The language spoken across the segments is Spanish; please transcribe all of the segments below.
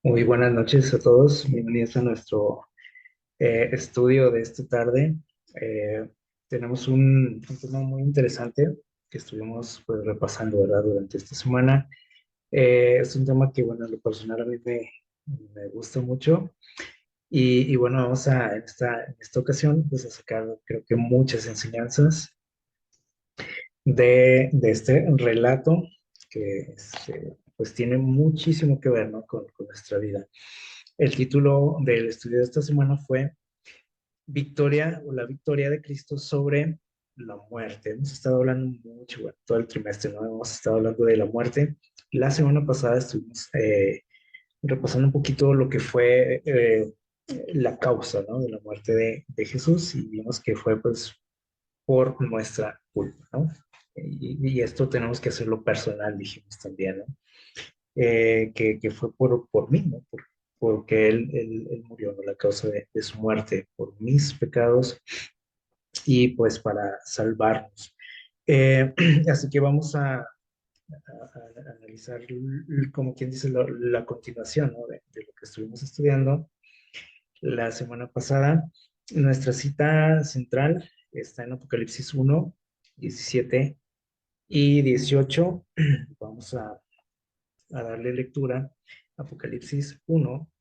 Muy buenas noches a todos, bienvenidos a nuestro estudio de esta tarde. Eh, Tenemos un tema muy interesante que estuvimos pues, repasando, ¿verdad? Durante esta semana. Es un tema que, bueno, en lo personal a mí me gusta mucho y, bueno, vamos a en esta ocasión pues, a sacar creo que muchas enseñanzas de este relato que pues tiene muchísimo que ver, ¿no? con nuestra vida. El título del estudio de esta semana fue Victoria o la victoria de Cristo sobre la muerte. Hemos estado hablando mucho, bueno, todo el trimestre, ¿no? Hemos estado hablando de la muerte. La semana pasada estuvimos repasando un poquito lo que fue la causa, ¿no? De la muerte de Jesús y vimos que fue pues por nuestra culpa, ¿no? Y esto tenemos que hacerlo personal, dijimos también, ¿no? Que fue por mí, ¿no? Porque él murió, ¿no? La causa de su muerte, por mis pecados y pues para salvarnos. Eh, Así que vamos a analizar, como quien dice, la continuación, ¿no? de lo que estuvimos estudiando la semana pasada. Nuestra cita central está en Apocalipsis 1, 17 y 18. Vamos a darle lectura. Apocalipsis 1,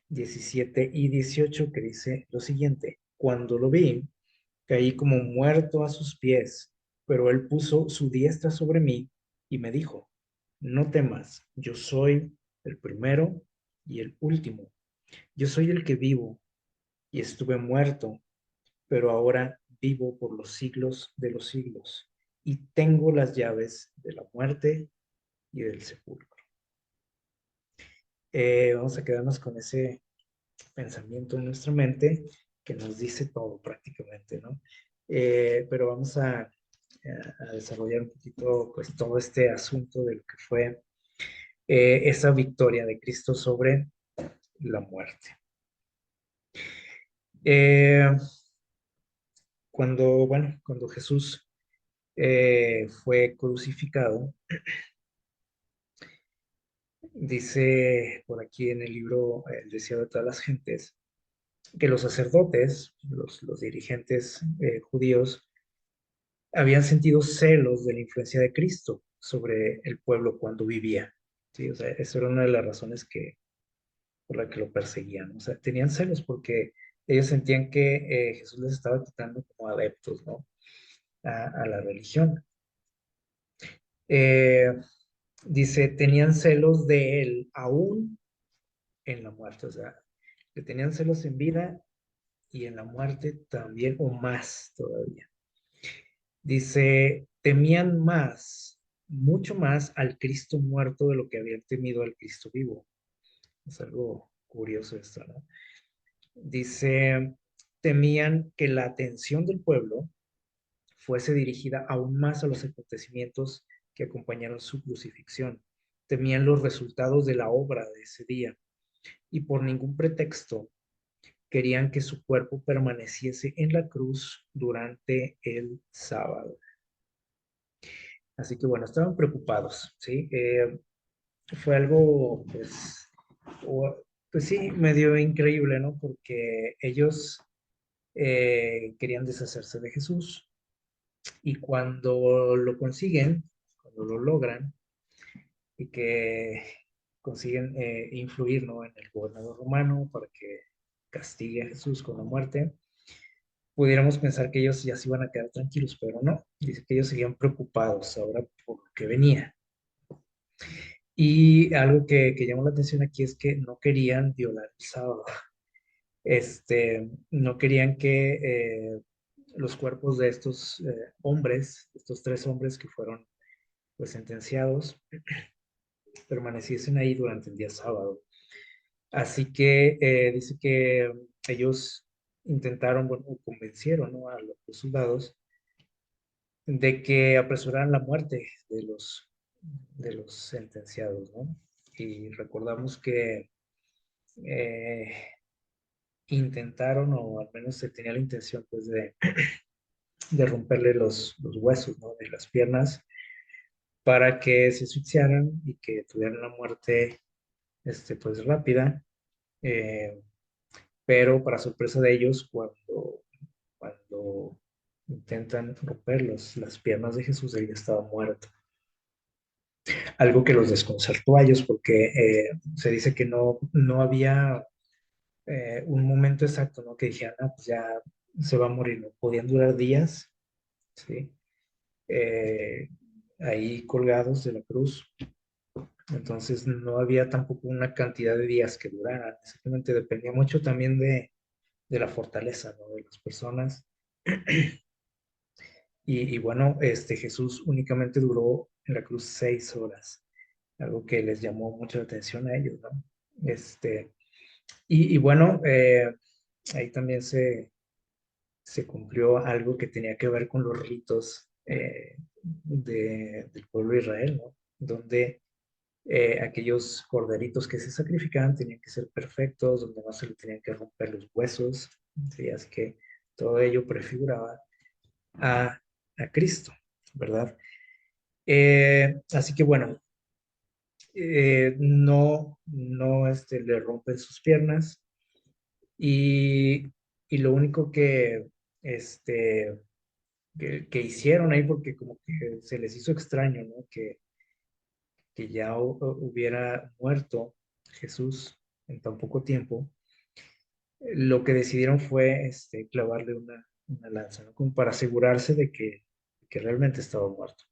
17 y 18, que dice lo siguiente: Cuando lo vi, caí como muerto a sus pies, pero él puso su diestra sobre mí y me dijo: No temas, yo soy el primero y el último. Yo soy el que vivo y estuve muerto, pero ahora vivo por los siglos de los siglos y tengo las llaves de la muerte y del sepulcro. Vamos a quedarnos con ese pensamiento en nuestra mente que nos dice todo prácticamente, ¿no? Pero vamos a desarrollar un poquito, pues, todo este asunto de lo que fue esa victoria de Cristo sobre la muerte. Eh, cuando Jesús fue crucificado, dice por aquí en el libro El deseo de todas las gentes, que los sacerdotes, los dirigentes judíos, habían sentido celos de la influencia de Cristo sobre el pueblo cuando vivía. ¿Sí? O sea, esa era una de las razones por la que lo perseguían. O sea, tenían celos porque ellos sentían que Jesús les estaba quitando como adeptos, ¿no? A la religión. Eh, Dice, tenían celos de él aún en la muerte. O sea, que tenían celos en vida y en la muerte también, o más todavía. Dice, temían más, mucho más al Cristo muerto de lo que habían temido al Cristo vivo. Es algo curioso esto, ¿no? Dice, temían que la atención del pueblo fuese dirigida aún más a los acontecimientos que acompañaron su crucifixión. Temían los resultados de la obra de ese día y por ningún pretexto querían que su cuerpo permaneciese en la cruz durante el sábado. Así que bueno, estaban preocupados, ¿sí? Fue algo, pues, o- pues sí, medio increíble, ¿no? Porque ellos querían deshacerse de Jesús y cuando lo consiguen, cuando lo logran y que consiguen influir, ¿no? En el gobernador romano para que castigue a Jesús con la muerte, pudiéramos pensar que ellos ya se iban a quedar tranquilos, pero no. Dice que ellos seguían preocupados ahora por lo que venía. Y algo que llamó la atención aquí es que no querían violar el sábado. No querían que los cuerpos de estos hombres, estos tres hombres que fueron pues sentenciados, permaneciesen ahí durante el día sábado. Así que dice que ellos intentaron, bueno, o convencieron, ¿no? A los soldados de que apresuraran la muerte de los sentenciados, ¿no? Y recordamos que eh, intentaron, o al menos se tenía la intención, pues, de romperle los huesos, ¿no? De las piernas para que se asfixiaran y que tuvieran una muerte pues rápida, eh, pero para sorpresa de ellos, cuando intentan romper las piernas de Jesús, él ya estaba muerto. Algo que los desconcertó a ellos porque se dice que no había un momento exacto, ¿no? Que dijeran, ah, pues ya se va a morir, ¿no? Podían durar días, ¿sí? Eh, ahí colgados de la cruz. Entonces no había tampoco una cantidad de días que duraran. Simplemente dependía mucho también de la fortaleza, ¿no? De las personas. Y bueno, Jesús únicamente duró en la cruz 6 horas, algo que les llamó mucho la atención a ellos, ¿no? Este, y bueno, ahí también se cumplió algo que tenía que ver con los ritos del pueblo de Israel, ¿no? Donde aquellos corderitos que se sacrificaban tenían que ser perfectos, donde no se le tenían que romper los huesos, ¿sí? Así que todo ello prefiguraba a, a Cristo, ¿verdad? Así que bueno, no le rompen sus piernas y, y lo único este, que hicieron ahí, porque como que se les hizo extraño, ¿no? Que ya hubiera muerto Jesús en tan poco tiempo, lo que decidieron fue clavarle una lanza, ¿no? Como para asegurarse de que realmente estaba muerto.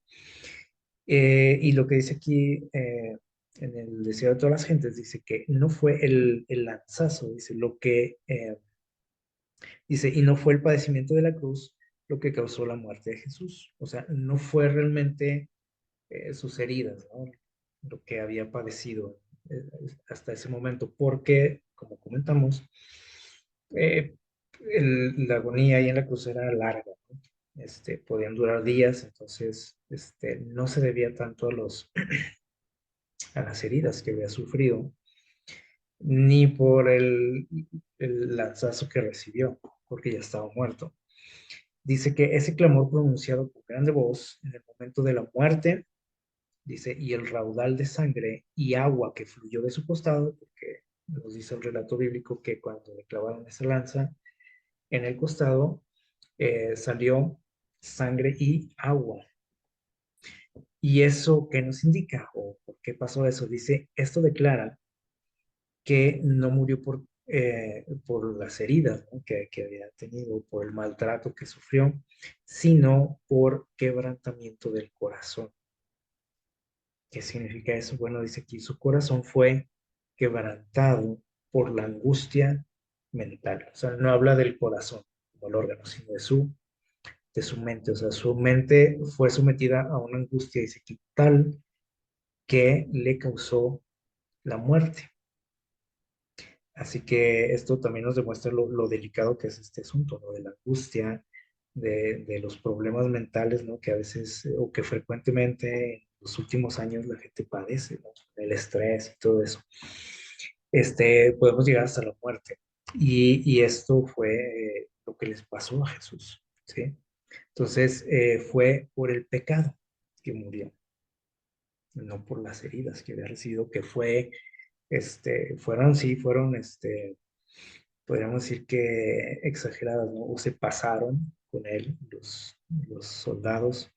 Y lo que dice aquí en el deseo de todas las gentes, dice que no fue el lanzazo, dice dice, y no fue el padecimiento de la cruz lo que causó la muerte de Jesús. O sea, no fue realmente sus heridas, ¿no? Lo que había padecido eh, hasta ese momento, porque, como comentamos, eh, la agonía ahí en la cruz era larga, ¿no? Podían durar días, entonces no se debía tanto a las heridas que había sufrido, ni por el lanzazo que recibió, porque ya estaba muerto. Dice que ese clamor pronunciado con grande voz en el momento de la muerte, dice, y el raudal de sangre y agua que fluyó de su costado, porque nos dice el relato bíblico que cuando le clavaron esa lanza en el costado, salió sangre y agua. ¿Y eso qué nos indica? ¿O por qué pasó eso? Dice, esto declara que no murió por las heridas, ¿no? que había tenido, por el maltrato que sufrió, sino por quebrantamiento del corazón. ¿Qué significa eso? Bueno, dice aquí, su corazón fue quebrantado por la angustia mental. O sea, no habla del corazón como el órgano, sino de su mente. O sea, su mente fue sometida a una angustia, dice aquí, tal que le causó la muerte. Así que esto también nos demuestra lo delicado que es este asunto, ¿no? De la angustia, de los problemas mentales, ¿no? Que a veces o que frecuentemente en los últimos años la gente padece, ¿no? El estrés y todo eso. Podemos llegar hasta la muerte. Y esto fue lo que les pasó a Jesús, ¿sí? Entonces, fue por el pecado que murió, no por las heridas que había recibido, que fueron, podríamos decir que exageradas, ¿no? O se pasaron con él los soldados,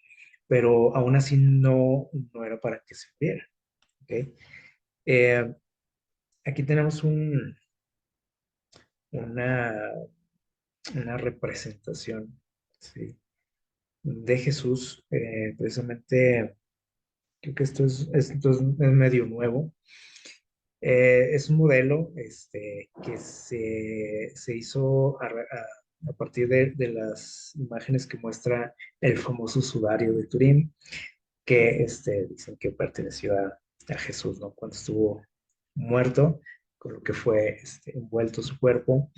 pero aún así no era para que se muriera, ¿ok? Eh, Aquí tenemos una, una representación, ¿sí? De Jesús, precisamente, creo que esto es medio nuevo. Es un modelo que se hizo a partir de las imágenes que muestra el famoso sudario de Turín, que dicen que perteneció a Jesús, ¿no? Cuando estuvo muerto, con lo que fue envuelto su cuerpo.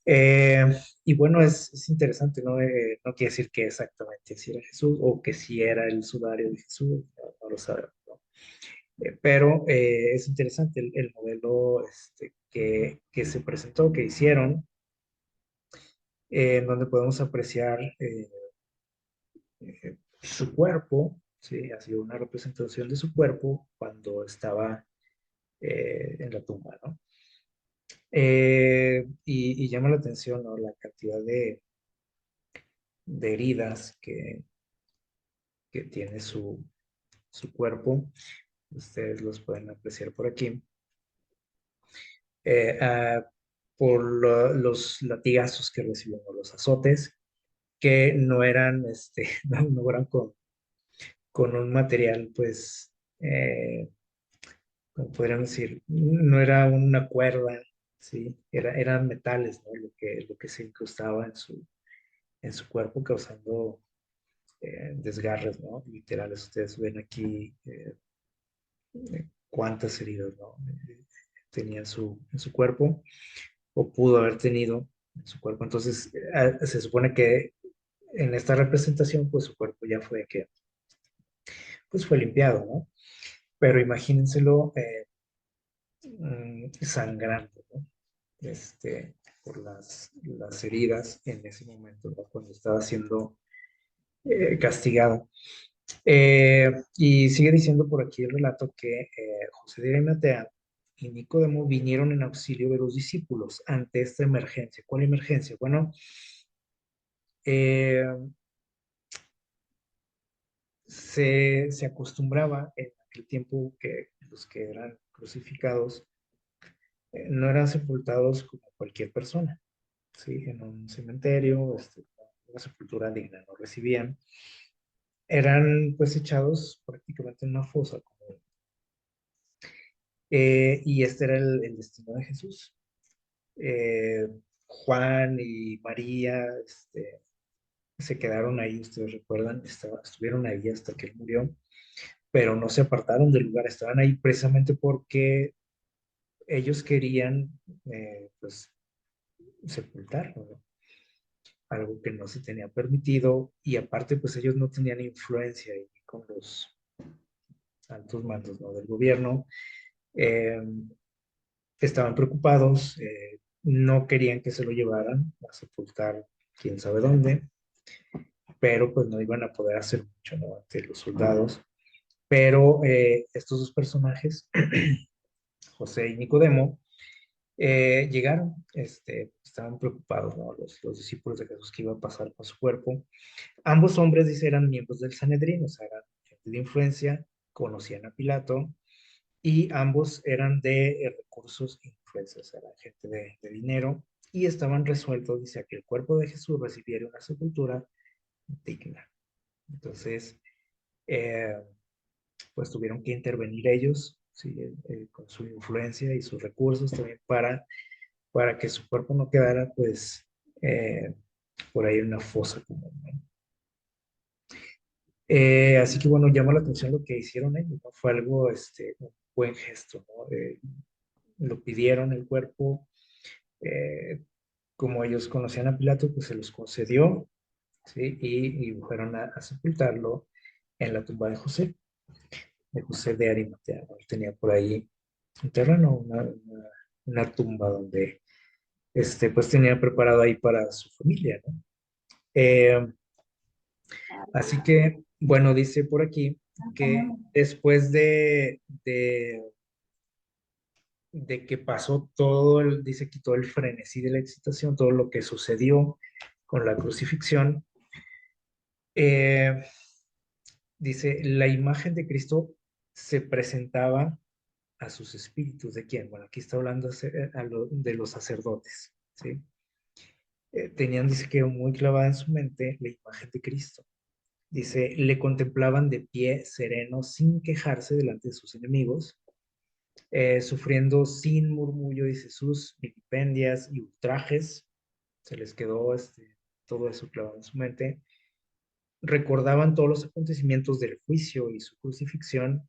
Eh, y bueno, es interesante, ¿no? No quiere decir que exactamente si era Jesús o que si era el sudario de Jesús, no lo sabemos, ¿no? Pero es interesante el modelo que se presentó, que hicieron, en donde podemos apreciar su cuerpo, ¿sí? Ha sido una representación de su cuerpo cuando estaba en la tumba, ¿no? Y llama la atención, ¿no? La cantidad de heridas que tiene su cuerpo. Ustedes los pueden apreciar por aquí. Eh, ah, por los latigazos que recibió, ¿no? Los azotes, que no eran, no eran con un material, pues, como podríamos decir, no era una cuerda, ¿sí? Eran metales, ¿no? Lo que se incrustaba en su cuerpo, causando desgarres, ¿no? Literales. Ustedes ven aquí cuántas heridas, ¿no? Tenía en su cuerpo, o pudo haber tenido en su cuerpo. Entonces, se supone que en esta representación, pues su cuerpo ya pues fue limpiado, ¿no? Pero imagínenselo sangrando, ¿no? Por las heridas en ese momento, ¿no? Cuando estaba siendo castigado. Y sigue diciendo por aquí el relato que José de Arimatea y Nicodemo vinieron en auxilio de los discípulos ante esta emergencia. ¿Cuál emergencia? Bueno, eh, se acostumbraba en aquel tiempo que los que eran crucificados no eran sepultados como cualquier persona, ¿sí? En un cementerio, una sepultura digna, no recibían. Eran pues echados prácticamente en una fosa común. Y este era el destino de Jesús. Eh, Juan y María se quedaron ahí, ustedes recuerdan, estuvieron ahí hasta que él murió, pero no se apartaron del lugar, estaban ahí precisamente porque ellos querían, pues, sepultarlo, ¿no? Algo que no se tenía permitido, y aparte, pues ellos no tenían influencia ahí con los altos mandos, ¿no? Del gobierno. Eh, Estaban preocupados, no querían que se lo llevaran a sepultar quién sabe dónde, pero pues no iban a poder hacer mucho, ¿no? Ante los soldados. Pero estos dos personajes, José y Nicodemo, llegaron, estaban preocupados, ¿no? Los discípulos de Jesús, que iba a pasar con su cuerpo. Ambos hombres, dice, eran miembros del Sanedrín, o sea, eran gente de influencia, conocían a Pilato, y ambos eran de recursos e influencia, o sea, eran gente de dinero, y estaban resueltos, dice, a que el cuerpo de Jesús recibiera una sepultura digna. Entonces, eh, pues tuvieron que intervenir ellos, ¿sí? Con su influencia y sus recursos también para que su cuerpo no quedara, pues, eh, por ahí en una fosa común, ¿no? Así que bueno, llama la atención lo que hicieron ellos, ¿no? Fue algo, un buen gesto, ¿no? Lo pidieron el cuerpo, eh, como ellos conocían a Pilato, pues se los concedió, ¿sí? Y fueron a sepultarlo en la tumba de José de Arimatea, ¿no? Él tenía por ahí un terreno, una tumba donde, pues tenía preparado ahí para su familia, ¿no? Eh, Así que, bueno, dice por aquí que después de que pasó todo dice que todo el frenesí de la excitación, todo lo que sucedió con la crucifixión, eh, dice, la imagen de Cristo se presentaba a sus espíritus. ¿De quién? Bueno, aquí está hablando de los sacerdotes, ¿sí? Tenían, dice que muy clavada en su mente la imagen de Cristo. Dice, le contemplaban de pie, sereno, sin quejarse delante de sus enemigos, sufriendo sin murmullo, dice, sus vilipendias y ultrajes. Se les quedó todo eso clavado en su mente. Recordaban todos los acontecimientos del juicio y su crucifixión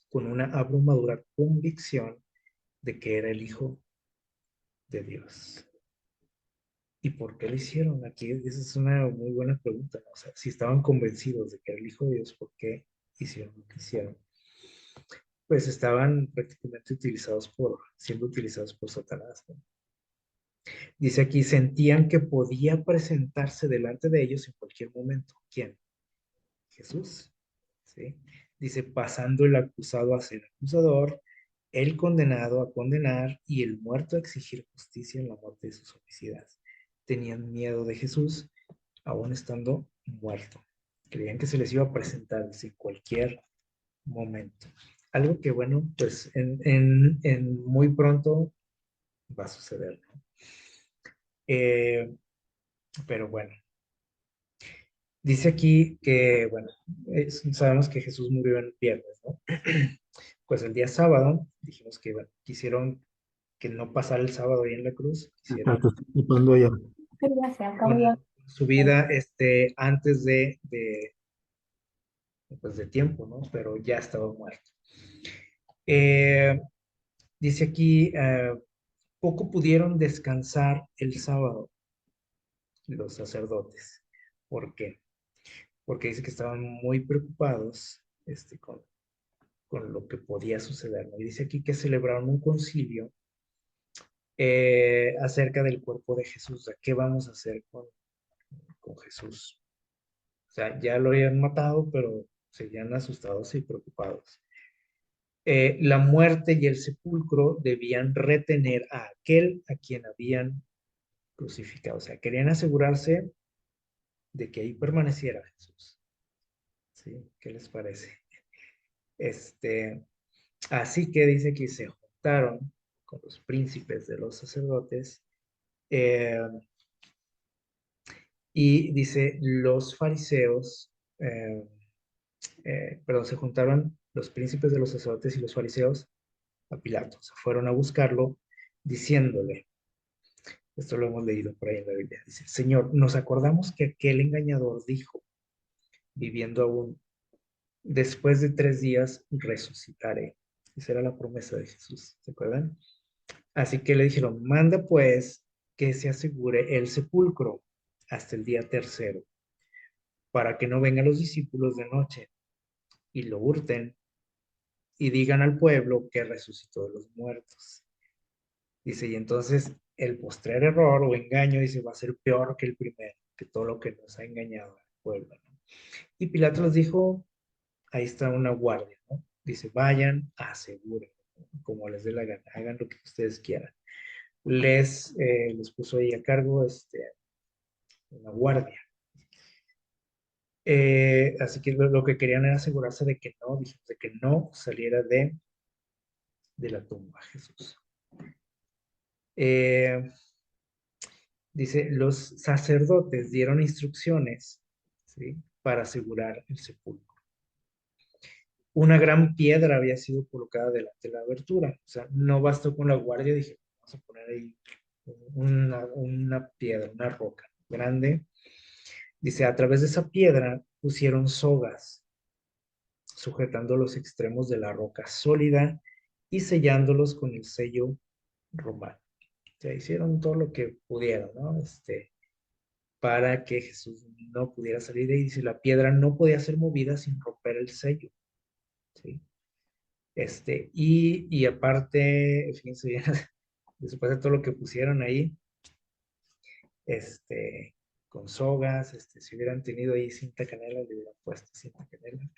con una abrumadora convicción de que era el Hijo de Dios. ¿Y por qué lo hicieron? Aquí esa es una muy buena pregunta, ¿no? O sea, si estaban convencidos de que era el Hijo de Dios, ¿por qué hicieron lo que hicieron? Pues estaban prácticamente siendo utilizados por Satanás, ¿no? Dice aquí, sentían que podía presentarse delante de ellos en cualquier momento. ¿Quién? Jesús, ¿sí? Dice, pasando el acusado a ser acusador, el condenado a condenar y el muerto a exigir justicia en la muerte de sus homicidas. Tenían miedo de Jesús, aún estando muerto. Creían que se les iba a presentar en cualquier momento. Algo que, bueno, pues en muy pronto va a suceder, ¿no? Pero bueno, dice aquí que, bueno, sabemos que Jesús murió el viernes, ¿no? Pues el día sábado, dijimos que, bueno, quisieron que no pasara el sábado ahí en la cruz, Exacto, quisieron estoy ocupando ya. Pero ya se acabó ya. con su vida antes pues de tiempo, ¿no? Pero ya estaba muerto. Eh, dice aquí, poco pudieron descansar el sábado los sacerdotes. ¿Por qué? Porque dice que estaban muy preocupados con lo que podía suceder, ¿no? Y dice aquí que celebraron un concilio acerca del cuerpo de Jesús, de qué vamos a hacer con Jesús. O sea, ya lo habían matado, pero seguían asustados y preocupados. La muerte y el sepulcro debían retener a aquel a quien habían crucificado. O sea, querían asegurarse de que ahí permaneciera Jesús. ¿Sí? ¿Qué les parece? Este, así que dice que se juntaron con los príncipes de los sacerdotes eh, y dice los fariseos, perdón, se juntaron los príncipes de los sacerdotes y los fariseos a Pilato. Se fueron a buscarlo diciéndole, esto lo hemos leído por ahí en la Biblia, dice, Señor, nos acordamos que aquel engañador dijo, viviendo aún, después de 3 días resucitaré. Esa era la promesa de Jesús, ¿se acuerdan? Así que le dijeron, manda pues que se asegure el sepulcro hasta el día tercero, para que no vengan los discípulos de noche y lo hurten y digan al pueblo que resucitó de los muertos. Dice, y entonces el postrer error o engaño, dice, va a ser peor que el primero, que todo lo que nos ha engañado al pueblo, ¿no? Y Pilato les dijo, ahí está una guardia, ¿no? Dice, vayan, aseguren, ¿no? Como les dé la gana, hagan lo que ustedes quieran. Les puso ahí a cargo una guardia. Así que lo que querían era asegurarse de que no, de que no saliera de la tumba Jesús. Eh, Dice, los sacerdotes dieron instrucciones, ¿sí? Para asegurar el sepulcro. Una gran piedra había sido colocada delante de la abertura. O sea, no bastó con la guardia, dije, vamos a poner ahí una piedra, una roca grande. Dice, a través de esa piedra pusieron sogas, sujetando los extremos de la roca sólida y sellándolos con el sello romano. O sea, hicieron todo lo que pudieron, ¿no? Para que Jesús no pudiera salir de ahí. Dice, la piedra no podía ser movida sin romper el sello, ¿sí? Y aparte, fíjense bien, después de todo lo que pusieron ahí, con sogas, si hubieran tenido ahí cinta canela, le hubieran puesto cinta canela.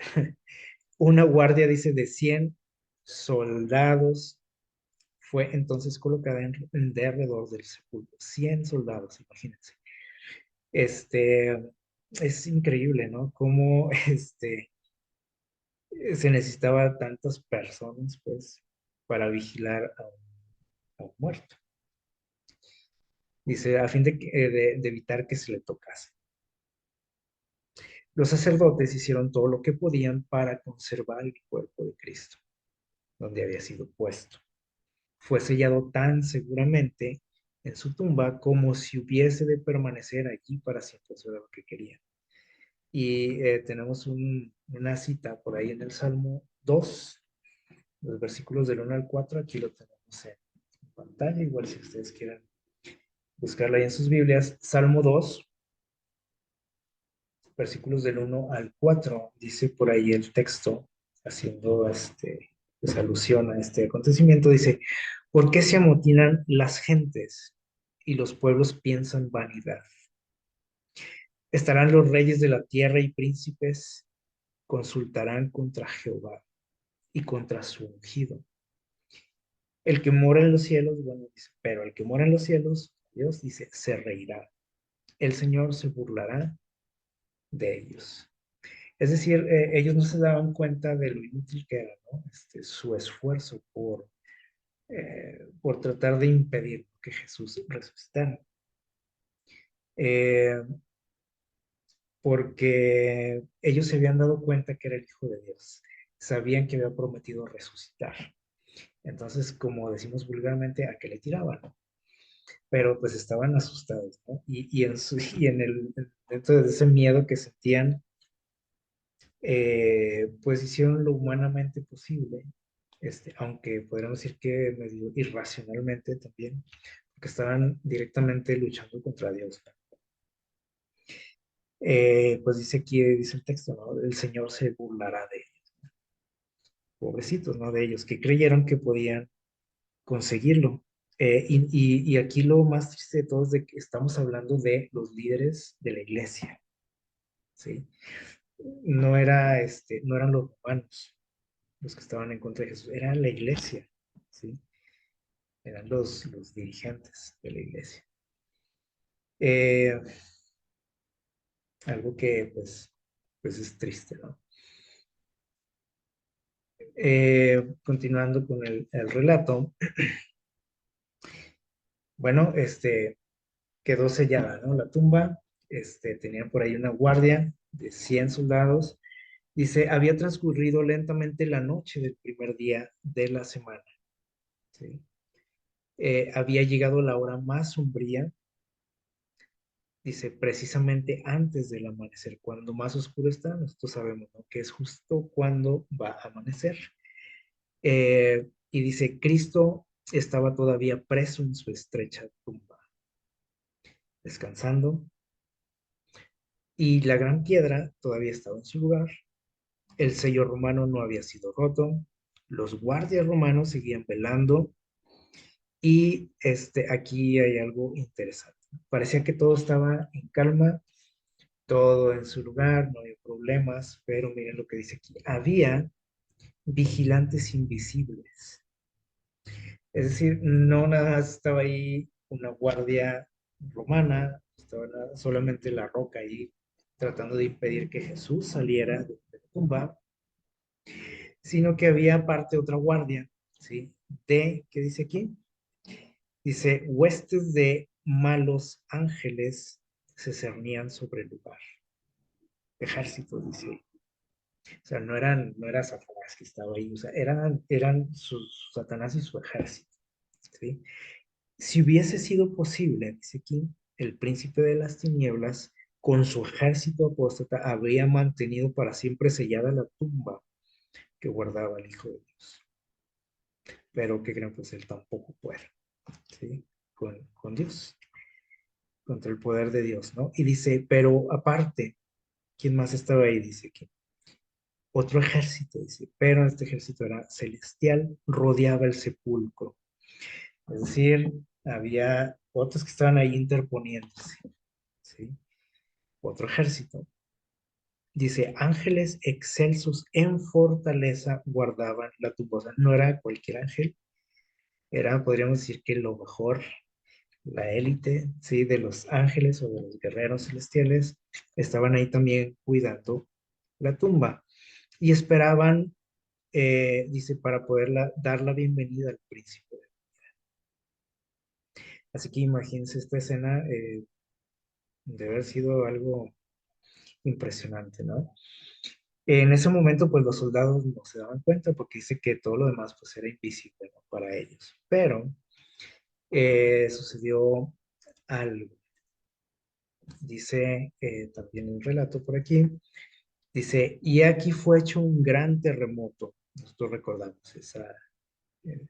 Una guardia, dice, de 100 soldados fue entonces colocada de alrededor del sepulcro. 100 soldados, imagínense. Es increíble, ¿no? Cómo se necesitaba tantas personas, pues, para vigilar a un muerto. Dice, a fin de evitar que se le tocase. Los sacerdotes hicieron todo lo que podían para conservar el cuerpo de Cristo, donde había sido puesto. Fue sellado tan seguramente en su tumba como si hubiese de permanecer allí para siempre. Eso era lo que querían. Y tenemos una cita por ahí en el Salmo 2, los versículos del 1 al 4. Aquí lo tenemos en pantalla, igual si ustedes quieren buscarlo ahí en sus Biblias. Salmo 2, versículos del 1 al 4, dice por ahí el texto, haciendo pues, alusión a este acontecimiento, dice, ¿por qué se amotinan las gentes y los pueblos piensan vanidad? Estarán los reyes de la tierra y príncipes, consultarán contra Jehová y contra su ungido. El que mora en los cielos, bueno, dice, pero el que mora en los cielos, Dios dice, se reirá. El Señor se burlará de ellos. Es decir, ellos no se daban cuenta de lo inútil que era, ¿no? Su esfuerzo por tratar de impedir que Jesús resucitara. Eh, Porque ellos se habían dado cuenta que era el Hijo de Dios. Sabían que había prometido resucitar. Entonces, como decimos vulgarmente, ¿a qué le tiraban? Pero pues estaban asustados, ¿no? Y en dentro de ese miedo que sentían, pues hicieron lo humanamente posible, aunque podríamos decir que medio irracionalmente también, porque estaban directamente luchando contra Dios. Pues dice aquí, dice el texto, ¿no? El Señor se burlará de ellos, pobrecitos, ¿no? De ellos, que creyeron que podían conseguirlo. Y aquí lo más triste de todo es de que estamos hablando de los líderes de la iglesia, ¿sí? No eran los romanos los que estaban en contra de Jesús, era la iglesia, ¿sí? Eran los dirigentes de la iglesia. Eh, Algo que, pues es triste, ¿no? Continuando con el relato, bueno, quedó sellada, ¿no? La tumba, tenían por ahí una guardia de 100 soldados. Dice, había transcurrido lentamente la noche del primer día de la semana, ¿sí? Había llegado la hora más sombría, dice, precisamente antes del amanecer, cuando más oscuro está, nosotros sabemos, ¿no? Que es justo cuando va a amanecer. Y dice, Cristo estaba todavía preso en su estrecha tumba, descansando, y la gran piedra todavía estaba en su lugar. El sello romano no había sido roto, los guardias romanos seguían velando y aquí hay algo interesante. Parecía que todo estaba en calma, todo en su lugar, no había problemas, pero miren lo que dice aquí. Había vigilantes invisibles. Es decir, no nada más estaba ahí una guardia romana, estaba solamente la roca ahí tratando de impedir que Jesús saliera de la tumba, sino que había aparte otra guardia, ¿sí? ¿Qué dice aquí? Dice, huestes de malos ángeles se cernían sobre el lugar. Ejércitos, dice. O sea, no era Satanás que estaba ahí, o sea, eran Satanás y su ejército, ¿sí? Si hubiese sido posible, dice aquí, el príncipe de las tinieblas, con su ejército apóstata, habría mantenido para siempre sellada la tumba que guardaba el Hijo de Dios. Pero que creen, pues él tampoco puede, ¿sí? Con Dios, contra el poder de Dios, ¿no? Y dice, pero aparte, ¿quién más estaba ahí? Dice que otro ejército, dice, pero este ejército era celestial, rodeaba el sepulcro. Es decir, había otros que estaban ahí interponiéndose, ¿sí? Otro ejército. Dice, ángeles excelsos en fortaleza guardaban la tumba. O sea, no era cualquier ángel, era, podríamos decir que lo mejor, la élite, ¿sí? De los ángeles o de los guerreros celestiales, estaban ahí también cuidando la tumba y esperaban, dice, para poderla dar la bienvenida al príncipe. Así que imagínense esta escena, de haber sido algo impresionante, ¿no? En ese momento, pues los soldados no se daban cuenta porque dice que todo lo demás pues era invisible, ¿no? Para ellos. Pero sucedió algo. Dice también un relato por aquí. Dice, y aquí fue hecho un gran terremoto. Nosotros recordamos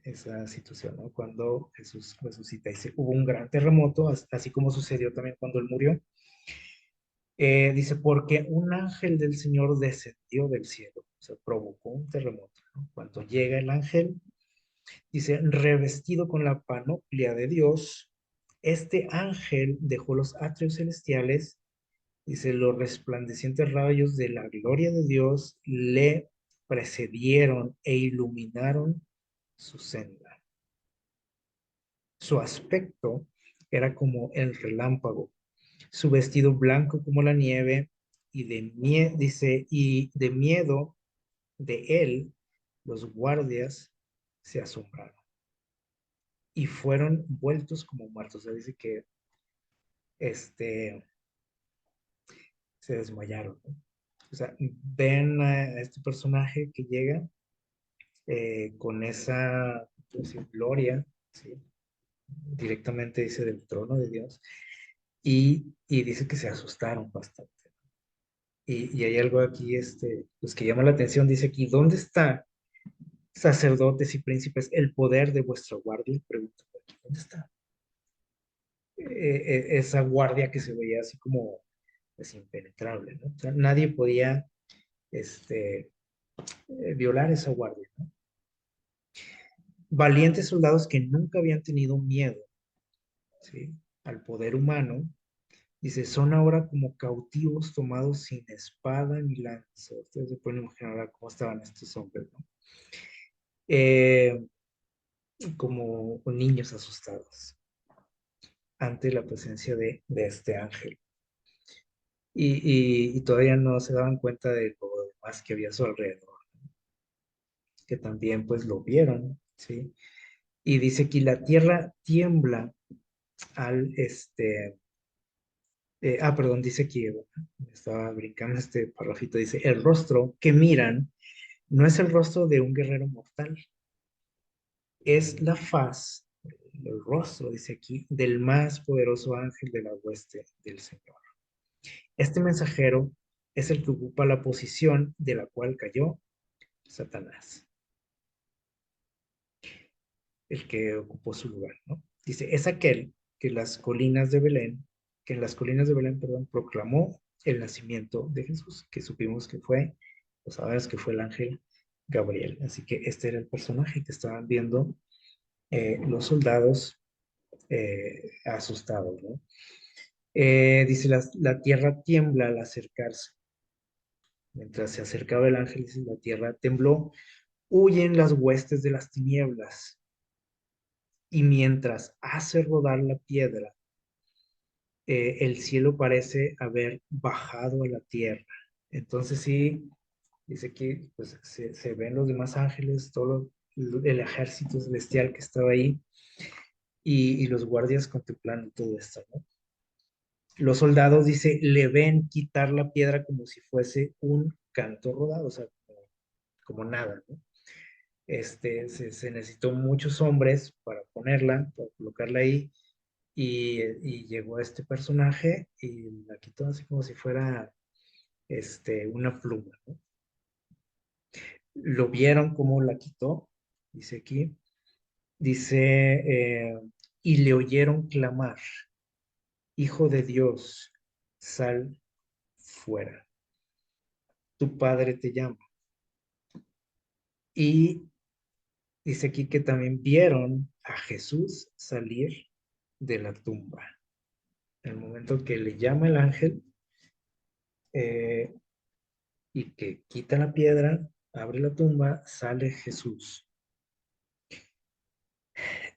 esa situación, ¿no? Cuando Jesús resucita. Dice, hubo un gran terremoto, así como sucedió también cuando él murió. Dice, porque un ángel del Señor descendió del cielo, o sea, provocó un terremoto, ¿no? Cuando llega el ángel, dice, revestido con la panoplia de Dios, este ángel dejó los atrios celestiales, dice, los resplandecientes rayos de la gloria de Dios le precedieron e iluminaron su senda. Su aspecto era como el relámpago, su vestido blanco como la nieve, dice, y de miedo de él, los guardias se asombraron y fueron vueltos como muertos. O sea, dice que este, se desmayaron, ¿no? O sea, ven a este personaje que llega con esa, pues, sí, gloria, ¿sí? Directamente dice del trono de Dios, y dice que se asustaron bastante. Y hay algo aquí, pues que llama la atención, dice aquí, ¿dónde está, sacerdotes y príncipes, el poder de vuestra guardia? Pregunta por aquí, ¿dónde está? Esa guardia que se veía así como, pues, impenetrable, ¿no? O sea, nadie podía, este, violar esa guardia, ¿no? Valientes soldados que nunca habían tenido miedo, ¿sí? Al poder humano. Dice, son ahora como cautivos tomados sin espada ni lanza. Ustedes se pueden imaginar cómo estaban estos hombres, ¿no? Eh, como niños asustados ante la presencia de este ángel. Y todavía no se daban cuenta de lo demás que había a su alrededor, que también pues lo vieron, ¿sí? Y dice que la tierra tiembla al, perdón, dice que, estaba brincando este parrafito, dice, el rostro que miran no es el rostro de un guerrero mortal, es la faz, el rostro, dice aquí, del más poderoso ángel de la hueste del Señor. Este mensajero es el que ocupa la posición de la cual cayó Satanás, el que ocupó su lugar, ¿no? Dice, es aquel que las colinas de Belén, que en las colinas de Belén, perdón, proclamó el nacimiento de Jesús, que supimos que fue, pues sabes que fue el ángel Gabriel. Así que este era el personaje que estaban viendo los soldados asustados, ¿no? Dice, la tierra tiembla al acercarse. Mientras se acercaba el ángel, dice, la tierra tembló, huyen las huestes de las tinieblas. Y mientras hace rodar la piedra, el cielo parece haber bajado a la tierra. Entonces sí, dice que pues, se ven los demás ángeles, todo el ejército celestial que estaba ahí, y los guardias contemplando todo esto, ¿no? Los soldados, dice, le ven quitar la piedra como si fuese un canto rodado, o sea, como nada, ¿no? Se necesitó muchos hombres para ponerla, para colocarla ahí, y llegó este personaje y la quitó así como si fuera una pluma, ¿no? Lo vieron como la quitó, dice aquí, dice, y le oyeron clamar, Hijo de Dios, sal fuera, tu padre te llama. Y dice aquí que también vieron a Jesús salir de la tumba. En el momento que le llama el ángel eh, y que quita la piedra, abre la tumba, sale Jesús.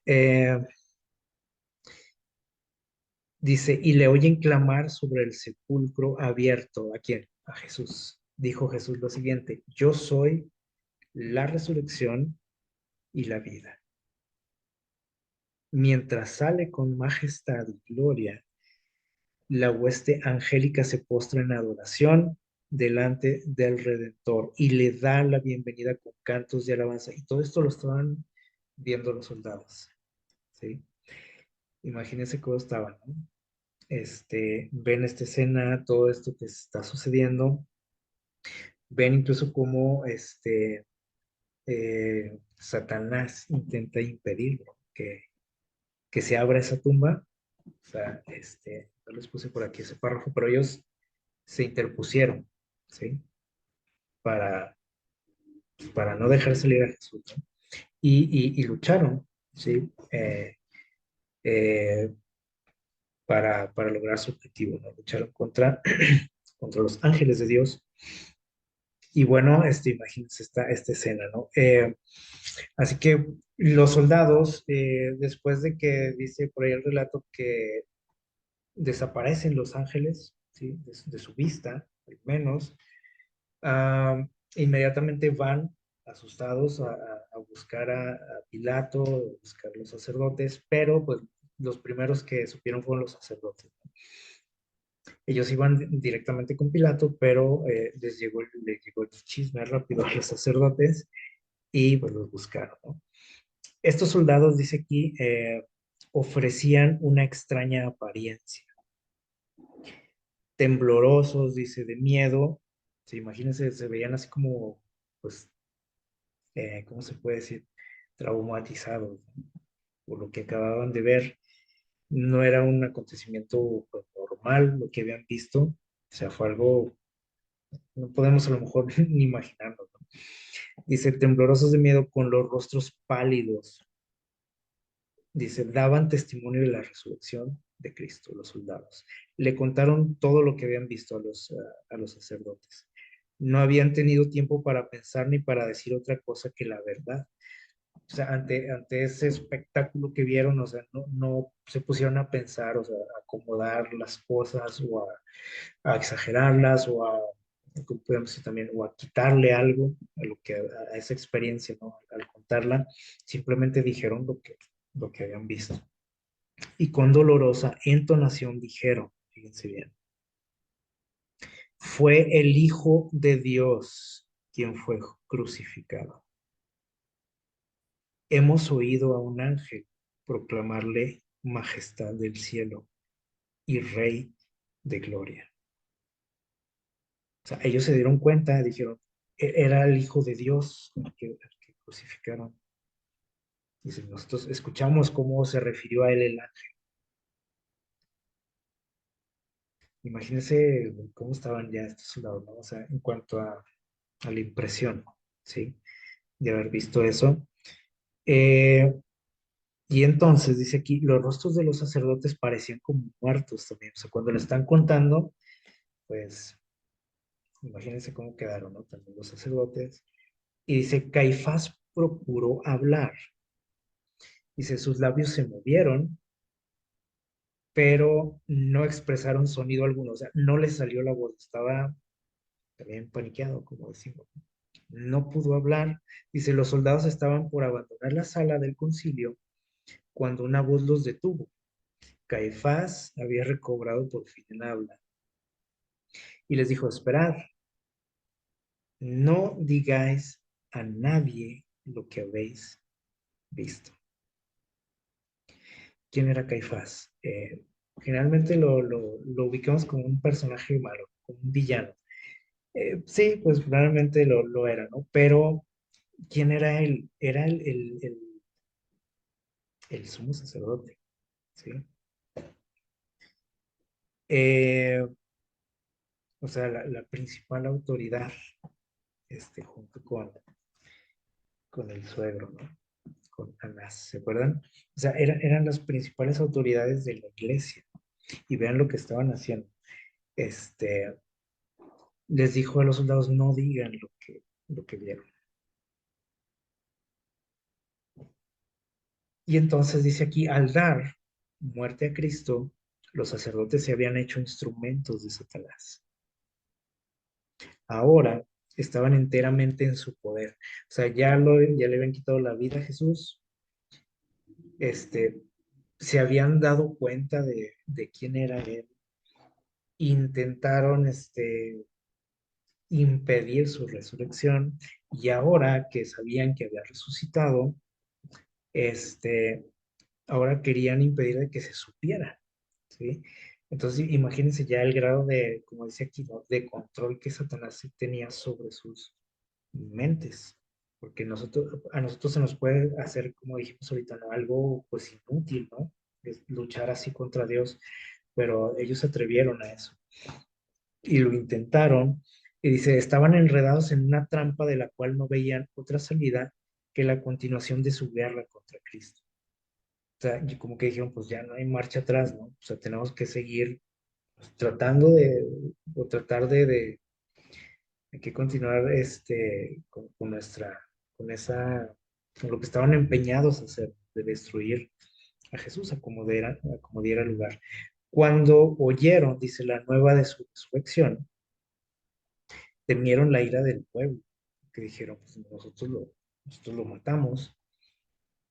Eh, Dice, y le oyen clamar sobre el sepulcro abierto. ¿A quién? A Jesús. Dijo Jesús lo siguiente, yo soy la resurrección y la vida. Mientras sale con majestad y gloria, la hueste angélica se postra en adoración delante del Redentor y le da la bienvenida con cantos de alabanza. Y todo esto lo estaban viendo los soldados, ¿sí? Imagínense cómo estaban, ¿no? Ven esta escena, todo esto que está sucediendo, ven incluso cómo Satanás intenta impedirlo, que se abra esa tumba. O sea, yo les puse por aquí ese párrafo, pero ellos se interpusieron, ¿sí? Para, para no dejar salir a Jesús, ¿no? Y lucharon, ¿sí? Eh, para lograr su objetivo, ¿no? Lucharon contra los ángeles de Dios. Y bueno, imagínense esta escena, ¿no? Así que Los soldados, después de que dice por ahí el relato que desaparecen los ángeles, ¿sí? De su vista, al menos, ah, inmediatamente van asustados a buscar a Pilato, a buscar a los sacerdotes, pero pues los primeros que supieron fueron los sacerdotes. Ellos iban directamente con Pilato, pero les llegó el chisme rápido a los sacerdotes y pues los buscaron, ¿no? Estos soldados, dice aquí, ofrecían una extraña apariencia, temblorosos, dice, de miedo. Sí, imagínense, se veían así como, pues, ¿cómo se puede decir? Traumatizados, ¿no? Por lo que acababan de ver. No era un acontecimiento pues, normal lo que habían visto. O sea, fue algo, no podemos a lo mejor ni imaginarlo, ¿no? Dice, temblorosos de miedo con los rostros pálidos. Dice, daban testimonio de la resurrección de Cristo, los soldados. Le contaron todo lo que habían visto a los sacerdotes. No habían tenido tiempo para pensar ni para decir otra cosa que la verdad. O sea, ante ese espectáculo que vieron, o sea, no se pusieron a pensar, o sea, a acomodar las cosas o a exagerarlas o a, como podemos decir también, o a quitarle algo a lo que a esa experiencia, ¿no? Al contarla, simplemente dijeron lo que habían visto. Y con dolorosa entonación dijeron, fíjense bien, fue el Hijo de Dios quien fue crucificado. Hemos oído a un ángel proclamarle majestad del cielo y rey de gloria. O sea, ellos se dieron cuenta, dijeron, Era el Hijo de Dios al que crucificaron". Dice, nosotros escuchamos cómo se refirió a él el ángel. Imagínense cómo estaban ya estos soldados, ¿no? O sea, en cuanto a la impresión, ¿sí? De haber visto eso. Eh, y entonces, dice aquí, los rostros de los sacerdotes parecían como muertos también. O sea, cuando le están contando, pues, imagínense cómo quedaron, ¿no? También los sacerdotes. Y dice, Caifás procuró hablar. Dice, sus labios se movieron, pero no expresaron sonido alguno. O sea, no le salió la voz. Estaba también paniqueado, como decimos. No pudo hablar. Dice, los soldados estaban por abandonar la sala del concilio cuando una voz los detuvo. Caifás había recobrado por fin el habla y les dijo, esperad, no digáis a nadie lo que habéis visto. ¿Quién era Caifás? Generalmente lo ubicamos como un personaje malo, como un villano. Sí, pues realmente lo era, ¿no? Pero, ¿quién era él? Era el sumo sacerdote, ¿sí? Eh, o sea, la principal autoridad, junto con el suegro, ¿no? Con Anás, ¿se acuerdan? O sea, eran las principales autoridades de la iglesia y vean lo que estaban haciendo. Este, les dijo a los soldados, no digan lo que vieron. Y entonces dice aquí, al dar muerte a Cristo, los sacerdotes se habían hecho instrumentos de Satanás. Ahora estaban enteramente en su poder. O sea, ya le habían quitado la vida a Jesús. Este, se habían dado cuenta de quién era él. Intentaron, impedir su resurrección y ahora que sabían que había resucitado, este, ahora querían impedir de que se supiera, ¿sí? Entonces, imagínense ya el grado de, como dice aquí, ¿no? De control que Satanás sí tenía sobre sus mentes, porque a nosotros se nos puede hacer, como dijimos ahorita, ¿no? Algo pues inútil, ¿no? Es luchar así contra Dios, pero ellos se atrevieron a eso y lo intentaron, y dice, estaban enredados en una trampa de la cual no veían otra salida que la continuación de su guerra contra Cristo. O sea, y como que dijeron, pues ya no hay marcha atrás, ¿no? O sea, tenemos que seguir pues, tratando o tratar de que continuar con esa con lo que estaban empeñados a hacer, de destruir a Jesús, a como diera lugar. Cuando oyeron, dice, la nueva de su resurrección, temieron la ira del pueblo, que dijeron, pues nosotros lo matamos.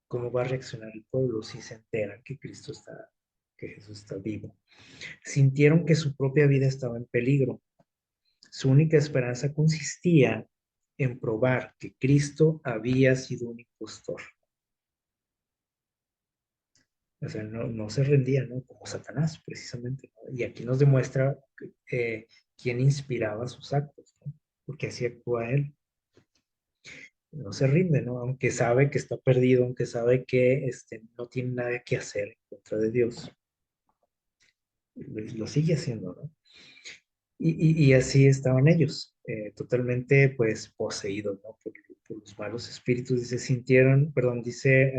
¿Cómo va a reaccionar el pueblo si se enteran que Jesús está vivo? Sintieron que su propia vida estaba en peligro. Su única esperanza consistía en probar que Cristo había sido un impostor. O sea, no se rendía, ¿no? Como Satanás, precisamente, ¿no? Y aquí nos demuestra quién inspiraba sus actos, ¿no? Porque así actúa él. No se rinde, ¿no? Aunque sabe que está perdido, aunque sabe que no tiene nada que hacer en contra de Dios, lo sigue haciendo, ¿no? Y así estaban ellos, totalmente pues poseídos, ¿no? Por los malos espíritus, dice, sintieron, perdón, dice,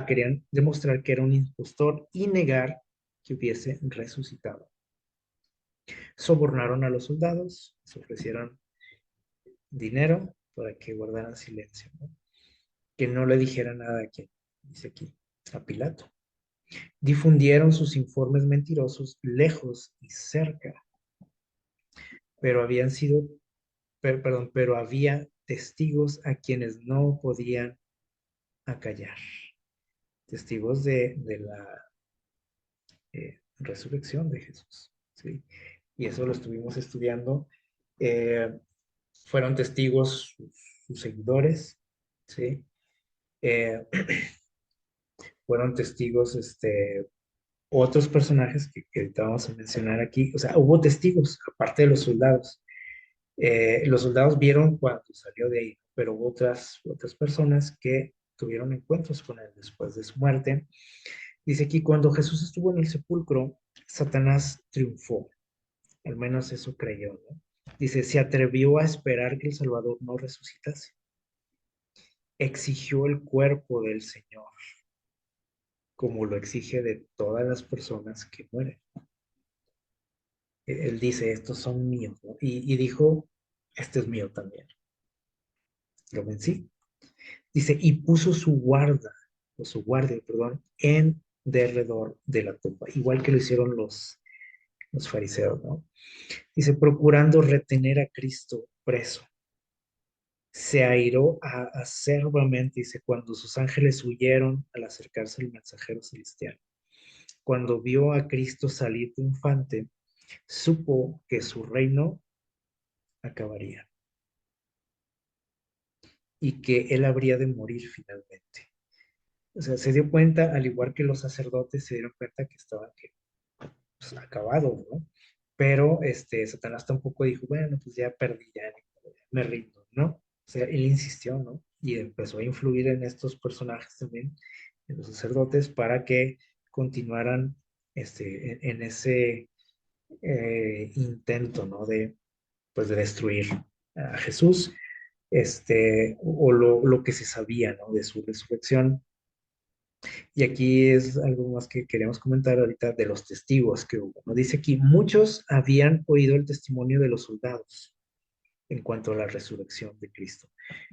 querían demostrar que era un impostor y negar que hubiese resucitado. Sobornaron a los soldados, les ofrecieron dinero para que guardaran silencio, ¿no? Que no le dijeran nada a quien, dice aquí, a Pilato. Difundieron sus informes mentirosos lejos y cerca, pero habían sido perdón, pero había testigos a quienes no podían acallar, testigos de la resurrección de Jesús, ¿sí? Y eso lo estuvimos estudiando. Eh, Fueron testigos sus seguidores, ¿sí? Eh, Fueron testigos otros personajes que ahorita vamos a mencionar aquí. O sea, hubo testigos, aparte de los soldados. Los soldados vieron cuando salió de ahí, pero hubo otras personas que tuvieron encuentros con él después de su muerte. Dice aquí, cuando Jesús estuvo en el sepulcro, Satanás triunfó, al menos eso creyó, ¿no? Dice, se atrevió a esperar que el Salvador no resucitase. Exigió el cuerpo del Señor, como lo exige de todas las personas que mueren. Él dice, estos son míos, ¿no? Y dijo, este es mío también. Lo vencí. Dice, y puso su guardia, perdón, en derredor de la tumba, igual que lo hicieron los fariseos, ¿no? Dice, procurando retener a Cristo preso. Se airó acerbamente, dice, cuando sus ángeles huyeron al acercarse al mensajero celestial. Cuando vio a Cristo salir triunfante, supo que su reino acabaría y que él habría de morir finalmente. O sea, se dio cuenta, al igual que los sacerdotes, se dieron cuenta que estaban pues, acabados, ¿no? Pero Satanás tampoco dijo, bueno, pues ya perdí, ya me rindo, ¿no? O sea, él insistió, ¿no? Y empezó a influir en estos personajes también, en los sacerdotes, para que continuaran en ese intento, ¿no? Pues, de destruir a Jesús, o lo que se sabía, ¿no? De su resurrección. Y aquí es algo más que queremos comentar ahorita de los testigos que hubo, ¿no? Dice aquí, muchos habían oído el testimonio de los soldados en cuanto a la resurrección de Cristo.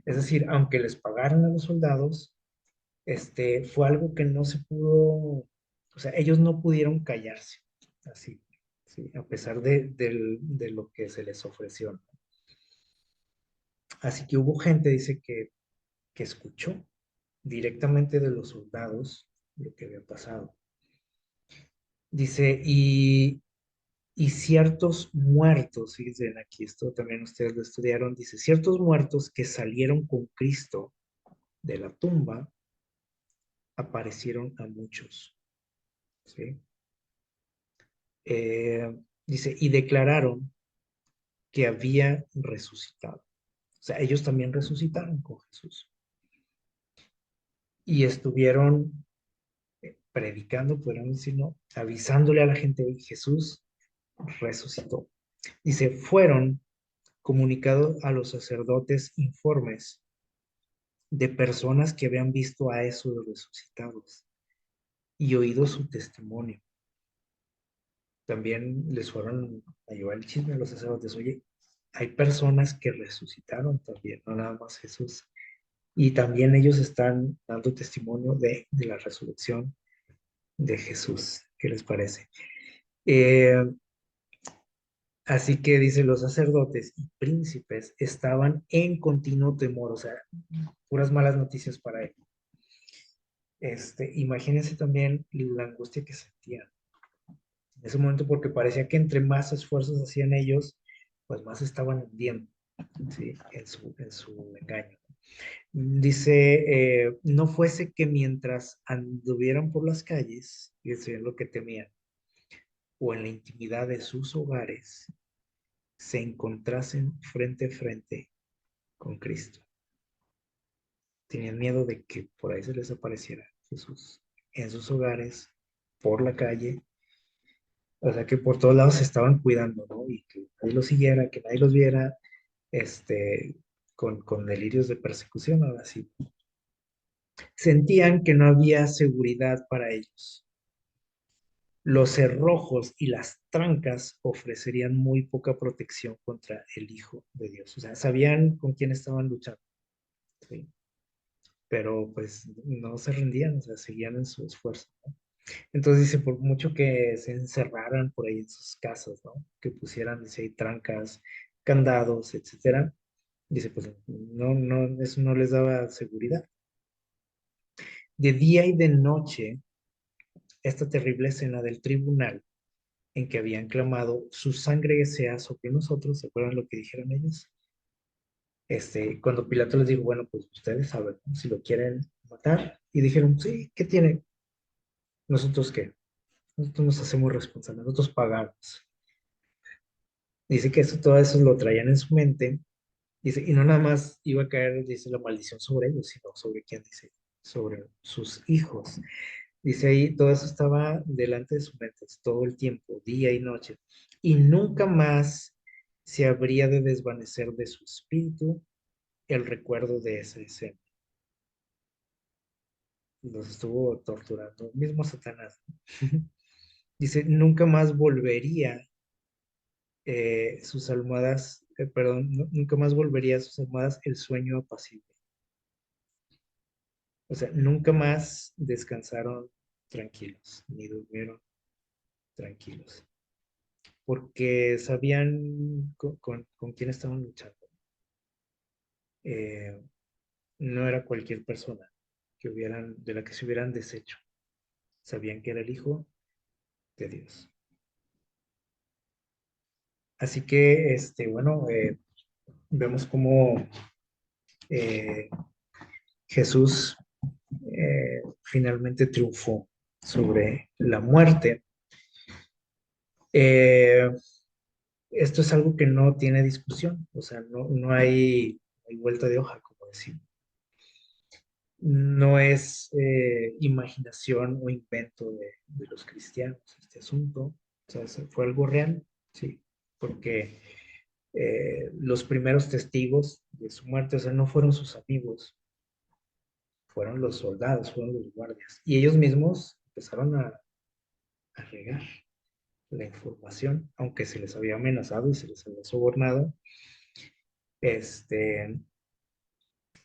Es decir, aunque les pagaran a los soldados, fue algo que no se pudo, o sea, ellos no pudieron callarse, así, ¿sí? A pesar de lo que se les ofreció, ¿no? Así que hubo gente, dice, que escuchó directamente de los soldados lo que había pasado. Dice, y ciertos muertos, fíjense aquí, esto también ustedes lo estudiaron, dice, ciertos muertos que salieron con Cristo de la tumba aparecieron a muchos, ¿sí? Dice, y declararon que había resucitado. O sea, ellos también resucitaron con Jesús. Y estuvieron predicando, podríamos decir, ¿no? Avisándole a la gente, Jesús resucitó. Dice, fueron comunicados a los sacerdotes informes de personas que habían visto a esos resucitados y oído su testimonio. También les fueron a llevar el chisme a los sacerdotes. Oye, hay personas que resucitaron también, no nada más Jesús. y también ellos están dando testimonio de la resurrección de Jesús. ¿Qué les parece? Eh, Así que dice, los sacerdotes y príncipes estaban en continuo temor, o sea, puras malas noticias para él. Imagínense también la angustia que sentían en ese momento, porque parecía que entre más esfuerzos hacían ellos, pues más estaban hundiendo, ¿sí? En su engaño. Dice, no fuese que mientras anduvieran por las calles, y eso es lo que temían, o en la intimidad de sus hogares, se encontrasen frente a frente con Cristo. Tenían miedo de que por ahí se les apareciera Jesús en sus hogares, por la calle, o sea que por todos lados se estaban cuidando, ¿no? Y que nadie los siguiera, que nadie los viera, este, con delirios de persecución, ahora sí. Sentían que no había seguridad para ellos. Los cerrojos y las trancas ofrecerían muy poca protección contra el Hijo de Dios. O sea, sabían con quién estaban luchando, ¿sí? Pero pues no se rendían, o sea, seguían en su esfuerzo, ¿no? Entonces dice, por mucho que se encerraran por ahí en sus casas, ¿no? Que pusieran, dice, ahí trancas, candados, etcétera, dice, pues no, eso no les daba seguridad. De día y de noche, esta terrible escena del tribunal en que habían clamado, su sangre sea sobre nosotros, ¿se acuerdan lo que dijeron ellos? Cuando Pilato les dijo, bueno, pues ustedes saben, ¿no? Si lo quieren matar, y dijeron, sí, ¿qué tiene? ¿Nosotros qué? Nosotros nos hacemos responsables, nosotros pagamos. Dice que todo eso lo traían en su mente. Dice, y no nada más iba a caer, dice, la maldición sobre ellos, sino sobre quién, dice, sobre sus hijos. Dice ahí, todo eso estaba delante de su mente todo el tiempo, día y noche. Y nunca más se habría de desvanecer de su espíritu el recuerdo de esa escena. Los estuvo torturando, mismo Satanás. Dice, nunca más volvería sus almohadas, perdón, nunca más volvería a sus almohadas el sueño apacible. O sea, nunca más descansaron tranquilos, ni durmieron tranquilos, porque sabían con quién estaban luchando. Eh, no era cualquier persona de la que se hubieran deshecho. Sabían que era el Hijo de Dios. Así que, bueno, vemos cómo eh, Jesús finalmente triunfó sobre la muerte. Eh, Esto es algo que no tiene discusión, o sea, no hay vuelta de hoja, como decimos. No es imaginación o invento de los cristianos este asunto, o sea, fue algo real, sí, porque los primeros testigos de su muerte, o sea, no fueron sus amigos, fueron los soldados, fueron los guardias, y ellos mismos empezaron a regar la información, aunque se les había amenazado y se les había sobornado, este,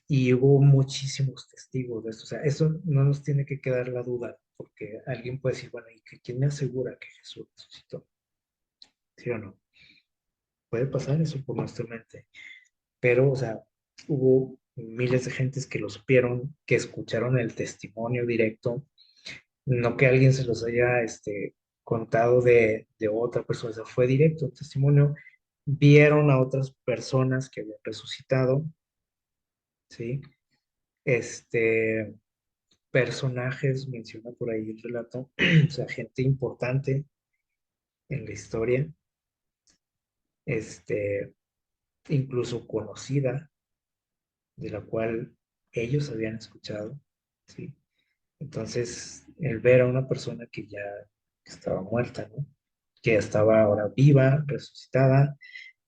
y hubo muchísimos testigos de esto. O sea, eso no nos tiene que quedar la duda, porque alguien puede decir, bueno, ¿y quién me asegura que Jesús resucitó? ¿Sí o no? Puede pasar eso por nuestra mente, pero, o sea, hubo miles de gentes que lo supieron, que escucharon el testimonio directo, no que alguien se los haya contado de otra persona, o sea, fue directo el testimonio, vieron a otras personas que habían resucitado, ¿sí? Este, personajes, menciona por ahí el relato, o sea, gente importante en la historia, este, incluso conocida, de la cual ellos habían escuchado, ¿sí? Entonces, el ver a una persona que ya estaba muerta, ¿no? Que estaba ahora viva, resucitada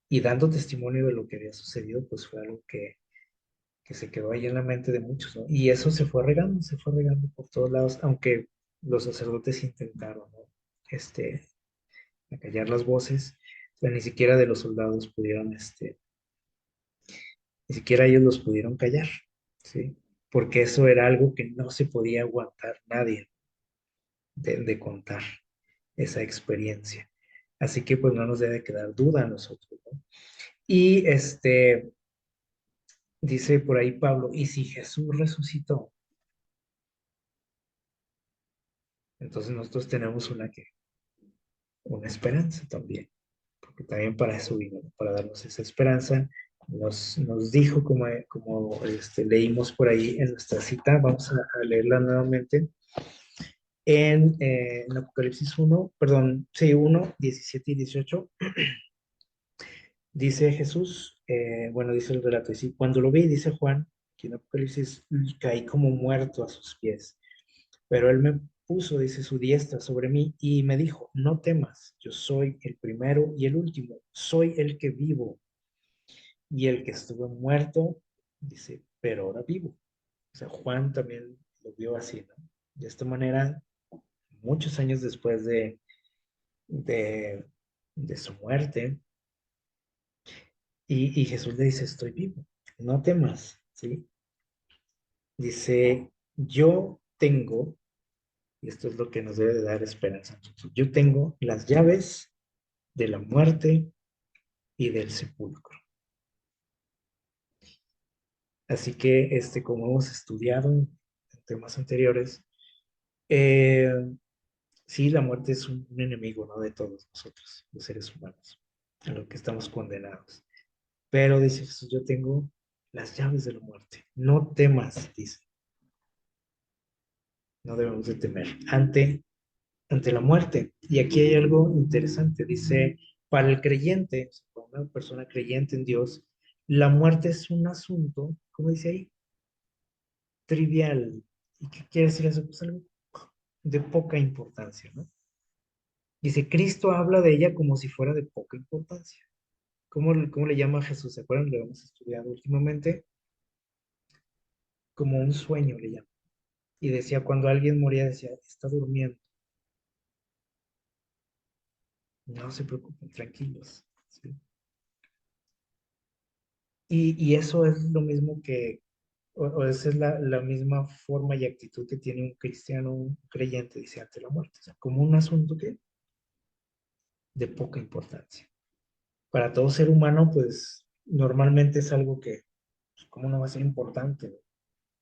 y dando testimonio de lo que había sucedido, pues fue algo que se quedó ahí en la mente de muchos, ¿no? Y eso se fue regando por todos lados, aunque los sacerdotes intentaron, ¿no? Este, acallar las voces, o sea, ni siquiera de los soldados pudieron, ni siquiera ellos los pudieron callar. ¿sí? Porque eso era algo que no se podía aguantar nadie de contar esa experiencia. Así que pues no nos debe quedar duda a nosotros, ¿no? Y dice por ahí Pablo, ¿y si Jesús resucitó? Entonces nosotros tenemos una esperanza también, porque también para eso vino, ¿no? Para darnos esa esperanza. Nos dijo, como leímos por ahí en nuestra cita, vamos a leerla nuevamente, en Apocalipsis 1, perdón, sí, 1, 17 y 18. Dice Jesús, bueno, dice el relato, y cuando lo vi, dice Juan, que en Apocalipsis caí como muerto a sus pies, pero él me puso, dice, su diestra sobre mí y me dijo, no temas, yo soy el primero y el último, soy el que vivo y el que estuvo muerto, dice, pero ahora vivo. O sea, Juan también lo vio así, ¿no? De esta manera, muchos años después de, de su muerte, y Jesús le dice, estoy vivo, no temas, ¿sí? Dice, yo tengo, y esto es lo que nos debe de dar esperanza, yo tengo las llaves de la muerte y del sepulcro. Así que, como hemos estudiado en temas anteriores, eh, sí, la muerte es un enemigo, ¿no? De todos nosotros, los seres humanos, a lo que estamos condenados. Pero dice Jesús, yo tengo las llaves de la muerte. No temas, dice, no debemos de temer ante la muerte. Y aquí hay algo interesante, dice, para el creyente, para una persona creyente en Dios, la muerte es un asunto, ¿cómo dice ahí? Trivial. ¿Y qué quiere decir eso? Pues algo de poca importancia, ¿no? Dice, Cristo habla de ella como si fuera de poca importancia. ¿Cómo le llama a Jesús? ¿Se acuerdan? Lo hemos estudiado últimamente, como un sueño le llama. Y decía, cuando alguien moría, decía, está durmiendo. No se preocupen, tranquilos. ¿Sí? Y eso es lo mismo o esa es la misma forma y actitud que tiene un cristiano, un creyente, dice, ante la muerte. O sea, como un asunto que de poca importancia. Para todo ser humano, pues normalmente es algo que, pues, ¿cómo no va a ser importante, ¿no?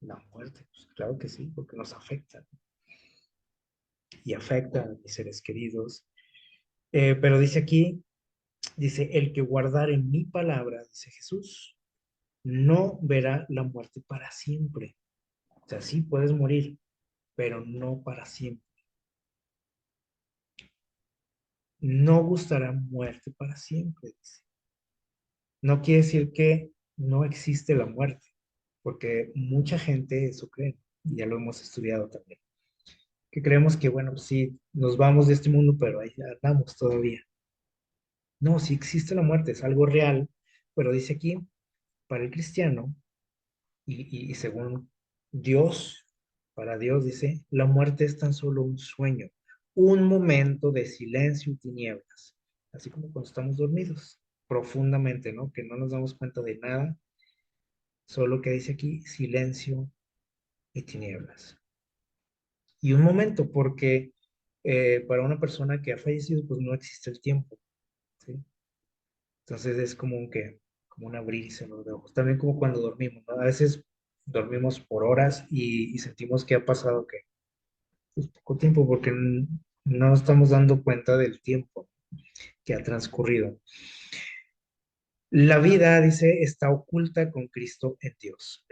La muerte? Pues claro que sí, porque nos afecta, ¿no? Y afecta a mis seres queridos. Pero dice aquí, dice, el que guardar en mi palabra, dice Jesús, no verá la muerte para siempre. O sea, sí puedes morir, pero no para siempre. No gustará muerte para siempre, dice. No quiere decir que no existe la muerte, porque mucha gente eso cree, y ya lo hemos estudiado también, que creemos que, bueno, pues sí, nos vamos de este mundo, pero ahí andamos todavía. No, sí existe la muerte, es algo real, pero dice aquí, para el cristiano, y según Dios, para Dios dice, la muerte es tan solo un sueño, un momento de silencio y tinieblas, así como cuando estamos dormidos profundamente, ¿no? Que no nos damos cuenta de nada, solo que dice aquí silencio y tinieblas. Y un momento, porque para una persona que ha fallecido, pues no existe el tiempo, ¿sí? Entonces es como un abrir y cerrar de ojos. También como cuando dormimos, ¿no? A veces dormimos por horas y sentimos que ha pasado que pues, poco tiempo porque no nos estamos dando cuenta del tiempo que ha transcurrido. La vida, dice, está oculta con Cristo en Dios.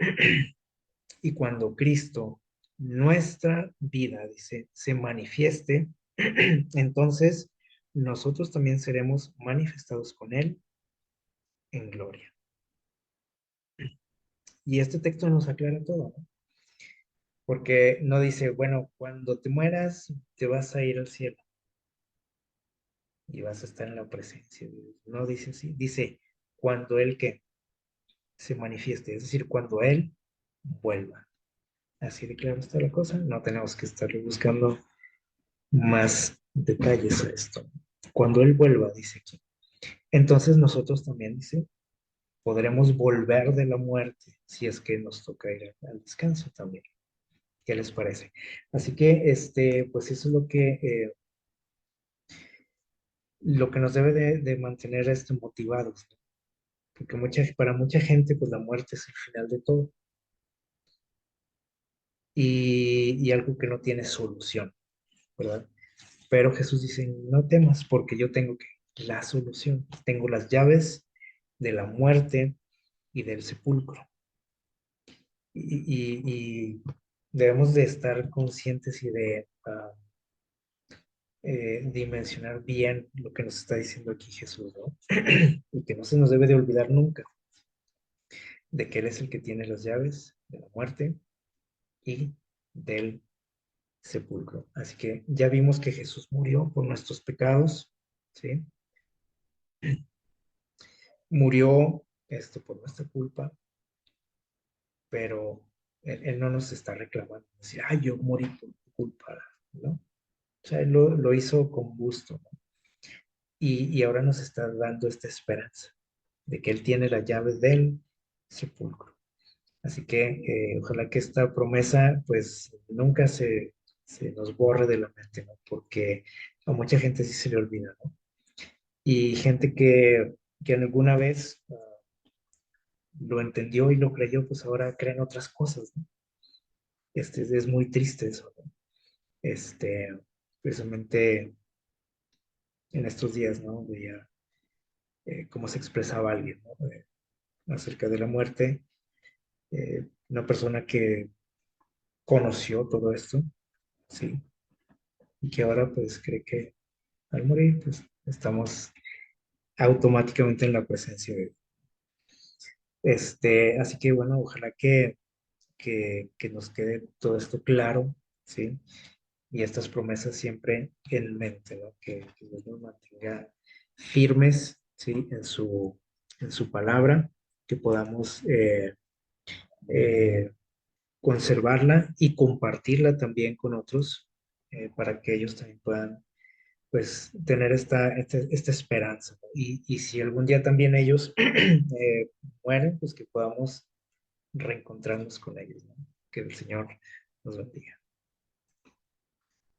Y cuando Cristo, nuestra vida, dice, se manifieste, entonces nosotros también seremos manifestados con Él en gloria. Y este texto nos aclara todo, ¿no? Porque no dice, bueno, cuando te mueras, te vas a ir al cielo y vas a estar en la presencia de Dios. No dice así, dice, cuando Él que se manifieste, es decir, cuando Él vuelva. Así de claro está la cosa, no tenemos que estarle buscando más detalles a esto. Cuando Él vuelva, dice aquí. Entonces nosotros también, dice, podremos volver de la muerte si es que nos toca ir al descanso también. ¿Qué les parece? Así que, pues eso es lo que nos debe de mantener motivados, ¿no? Porque para mucha gente, pues la muerte es el final de todo y algo que no tiene solución, ¿verdad? Pero Jesús dice, no temas porque yo tengo la solución, tengo las llaves de la muerte y del sepulcro. Y debemos de estar conscientes y de dimensionar bien lo que nos está diciendo aquí Jesús, ¿no? Y que no se nos debe de olvidar nunca de que Él es el que tiene las llaves de la muerte y del sepulcro. Así que ya vimos que Jesús murió por nuestros pecados, ¿sí? Murió esto por nuestra culpa, pero él no nos está reclamando, decir, ay, yo morí por tu culpa, ¿no? O sea, Él lo hizo con gusto, ¿no? Y ahora nos está dando esta esperanza de que Él tiene la llave del sepulcro. Así que ojalá que esta promesa pues nunca se nos borre de la mente, ¿no? Porque a mucha gente sí se le olvida, ¿no? Y gente que alguna vez lo entendió y lo creyó, pues ahora creen otras cosas, ¿no? Es muy triste eso, ¿no? Este, Precisamente en estos días, ¿no? Veía cómo se expresaba alguien, ¿no? Acerca de la muerte, una persona que conoció todo esto, ¿sí? Y que ahora pues cree que al morir pues estamos automáticamente en la presencia de Dios. Así que bueno, ojalá que nos quede todo esto claro, ¿sí? Y estas promesas siempre en mente, ¿no? Que Dios nos mantenga firmes, ¿sí? En su palabra, que podamos eh, conservarla y compartirla también con otros para que ellos también puedan pues tener esta esperanza, ¿no? Y si algún día también ellos mueren, pues que podamos reencontrarnos con ellos, ¿no? Que el Señor nos bendiga.